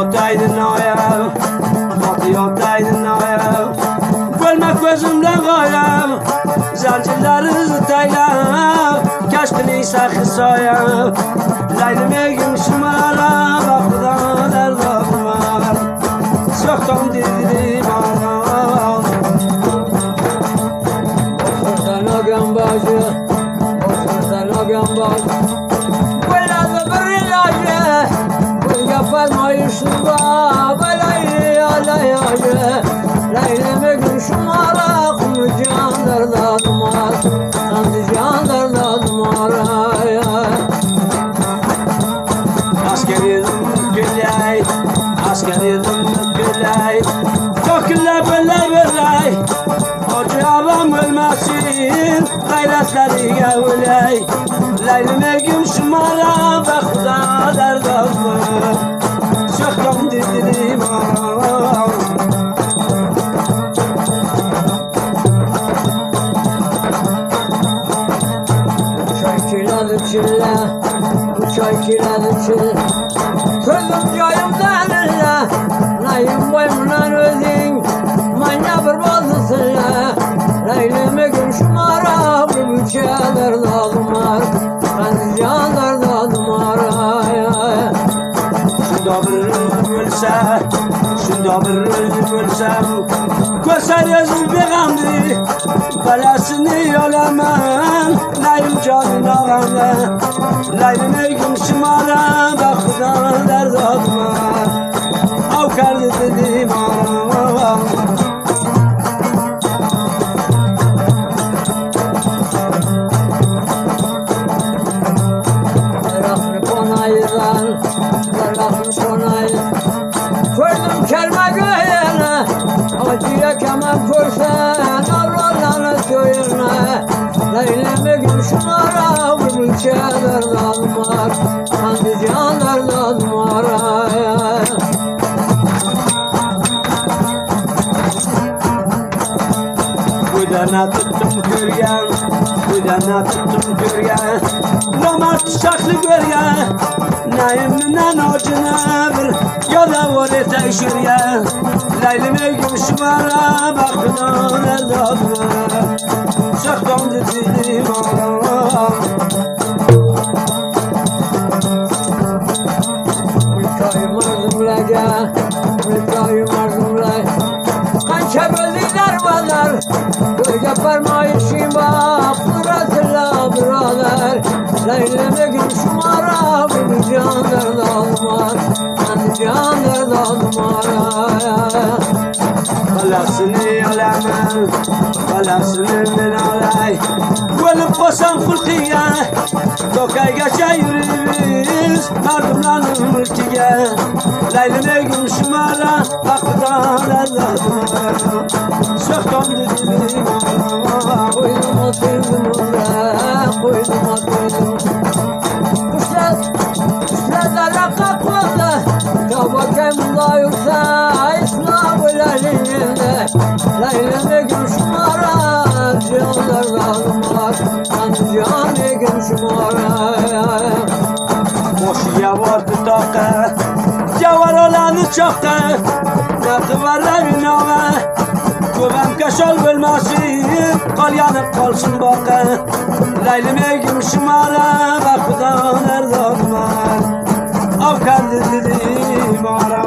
Atıyordaydın aya, atıyordaydın aya. Bölmek gözümden gayem, zincirleri taylam. Keşkini sakı sayam, Leylime gümüşüm ara, bakıdan derdim var. Soktan dedim ağam. Oturdan o gambacı, oturdan o gambacı. Böyle bir ilacı, bu yapılmayı şurada, böyle yalayacı. Leylime gümüşüm ara, kumru canlarla dumar, sandı canlarla dumar. Askerim gülay, askerim gülay. Dokülle böyle acı avam ölmesin, gayretleri gevley. Leylime gümüşüm ara, bakıda derdim var. Çoktan dedim ağam. Çile, bu çay kireli çile. Kızım cayımdan elle, nayım boyumdan özün, manya bir bazısın le. Leylime gümüşüm ara, bu bülçeler dağılmar, ben canlar dağılmar. Şunda bir ölse, şunda bir ölsem, görsen yazım bir gamdi, belasını yolamam. Nayım canın ağamla, Leylime gümüşüm ara, bakıdan derdim var. Avkarlı dedim ağam. Tarafını konaydan, tarafını konaydan. Koydum kelme göğene, acıya kemer korsan, avralarını köyüne. Leylime gümüşüm ara, bu mülkeler dalmar, sandı canlar dalmar. Budana tuttum görgen, budana tuttum görgen. Romart şaklı görgen, nayimden acına bir yola vore teşirgen. Leylime gümüşüm ara, bakıdan erdad var. Çoktan dedim ağam. Mülkayım arzumlaga, mülkayım arzumlaga. Kança böldüler varlar, gölge parmağı işim bak, duratırla birader. Leylime gümüşüm ara, bu canlar dalmar, ben canlar dalmar. Balasını alamam, balasını ben alay. Gölüp basam fırkıya, tokay geçe yürüyüz, mardumlanım mülkiye. Leylime gümüşüm ara, akıdan derdim. Çoktan dedim ağam. Koydum oturdum oraya, koydum oturdum. Kuşlar kalkmadı, kabakayım da yoksa İslam elinde. Leylime gümüşüm ara, canlar dağılmaz, canı gümüşüm ara. Boşuya vardı takke, cavar olanı çokta. Nerede var evine, güven kaşal bölmesin, kal yanıp kalsın bakka. Leylime gümüşüm ara, bakıdan erdam var. Avkarlı dedim ara.